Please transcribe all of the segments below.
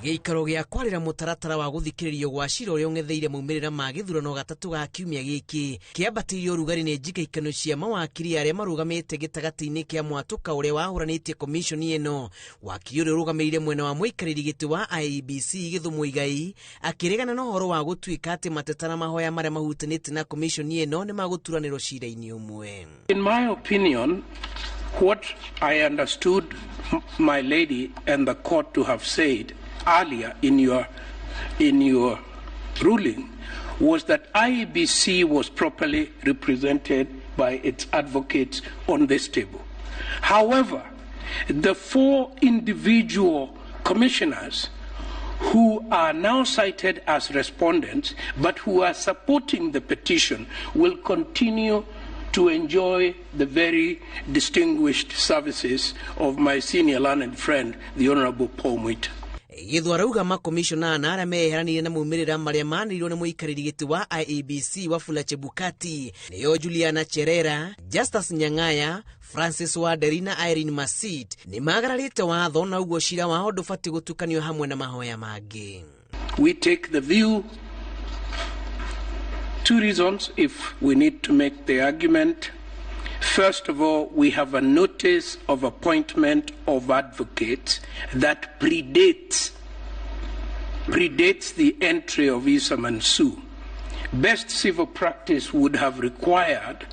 Gĩikaro gĩa kwarĩra mũtaratara wa gũthikĩrĩrio gwa cira ũrĩa ũng'etheire maumĩrĩra ma gĩthurano gatatũ ga kiumia gĩkĩ kĩambatĩirio ũrugarĩ nĩ njikaikano cia mawakiri arĩa marũgamĩte gĩtagatĩ-inĩ kĩa mwatũka ũrĩa wahũranĩtie komishoni ĩno. Wakiri ũrĩa ũrũgamĩrĩire mwena wa mũikarĩri gĩtĩ wa IEBC Gĩthumo Igai akĩregana na ũhoro wa gũtuĩka atĩ mateta na mahoya marĩa mahutanĩtie na komishoni ĩno nĩ magũturanĩrwo cira-inĩ ũmwe. In my opinion, what I understood my lady and the court to have said earlier in your ruling was that IEBC was properly represented by its advocates on this table. However, the 4 individual commissioners who are now cited as respondents but who are supporting the petition will continue to enjoy the very distinguished services of my senior learned friend, the Honorable Paul Mwita. Gĩthua rauga makomishona na arĩa meheranire na maumĩrĩra marĩa manĩirwo nĩ mũikarĩri gĩtĩ wa IEBC Wafula Chebukati nĩyo Juliana Cherera, Justus Nyang'aya, Francis Waderi na Irene Masit nĩ magararĩte watho na ũguo cira wao ndũbatiĩ gũtukanio hamwe na mahoya mangĩ. We take the view, 2 reasons if we need to make the argument. First of all, we have a notice of appointment of advocates that predates the entry of Issam and Sue. Best civil practice would have required,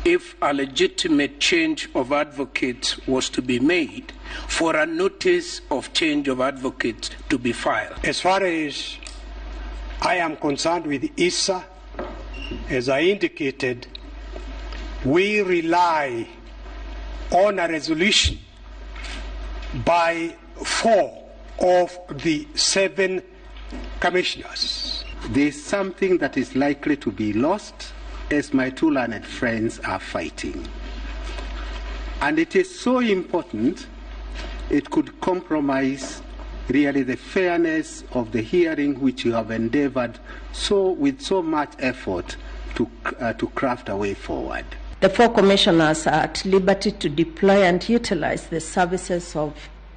if a legitimate change of advocates was to be made, for a notice of change of advocates to be filed. As far as I am concerned with Issa, as I indicated, we rely on a resolution by 4 of the 7 commissioners. There is something that is likely to be lost as my 2 learned friends are fighting. And it is so important, it could compromise really the fairness of the hearing which you have endeavored with so much effort to craft a way forward. The 4 commissioners are at liberty to deploy and utilize the services of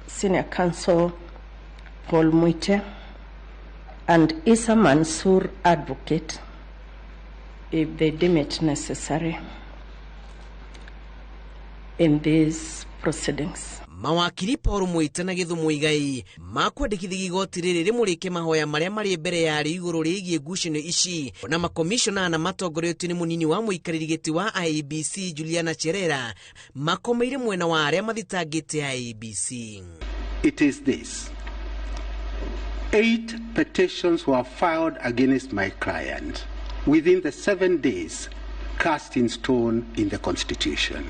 Senior Counsel Paul Mwita and Issa Mansour Advocate if they deem it necessary in these proceedings. Mawakiri Paul Mwita na Gĩthumo Igai makwandĩkithia igoti rĩrĩ rĩmũrĩke mahoya marĩa marĩ mbere ya igũrũ rĩgiĩ ngucanio ici na makomishona na matongoretio nĩ mũnini wa mũikarĩri gĩtĩ wa IEBC Juliana Cherera makomeire mwena wa arĩa mathitangĩte IEBC. It is this: 8 petitions were filed against my client within the 7 days cast in stone in the Constitution.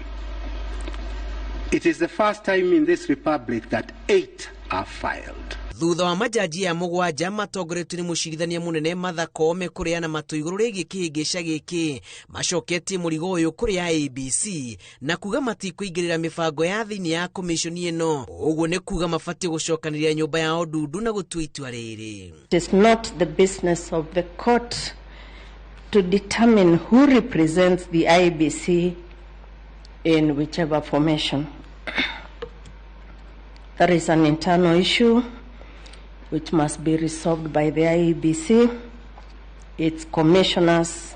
It is the first time in this republic that 8 are filed. Thutha wa majaji ya mũgwanja matongoretio nĩ mũcirithania mũnene Martha Koome kũreana matũ igũrũ rĩgiĩ kĩhĩngĩca gĩkĩ macoketie mũrigo ũyũ kũrĩ IEBC na kuga matikũingĩrĩra mĩbango ya thĩinĩ ya komishoni ĩno. Ũguo nĩ kuga mabatiĩ gũcokanĩrĩria nyũmba yao ndundu na gũtua itua rĩrĩ. It is not the business of the court to determine who represents the IEBC in whichever formation. That is an internal issue which must be resolved by the IEBC, its commissioners,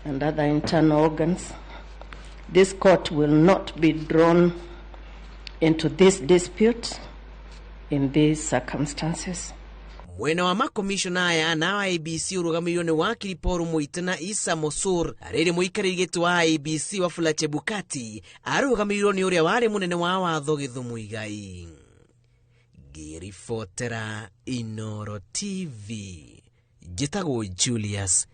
and other internal organs. This court will not be drawn into this dispute in these circumstances. Mwena wa makomishona aya na IEBC ũrũgamĩrĩirwo nĩ wakiri Paul Mwita na Issa Mansour arĩ mũikarĩri gĩtĩ wa IEBC Wafula Chebukati arũgamĩrĩirwo nĩ ũrĩa warĩ mũnene wa watho Gĩthumo Igai. Ngĩribotera Inooro TV, njĩtagwo Julius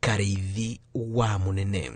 Kareithi wa Mũnene.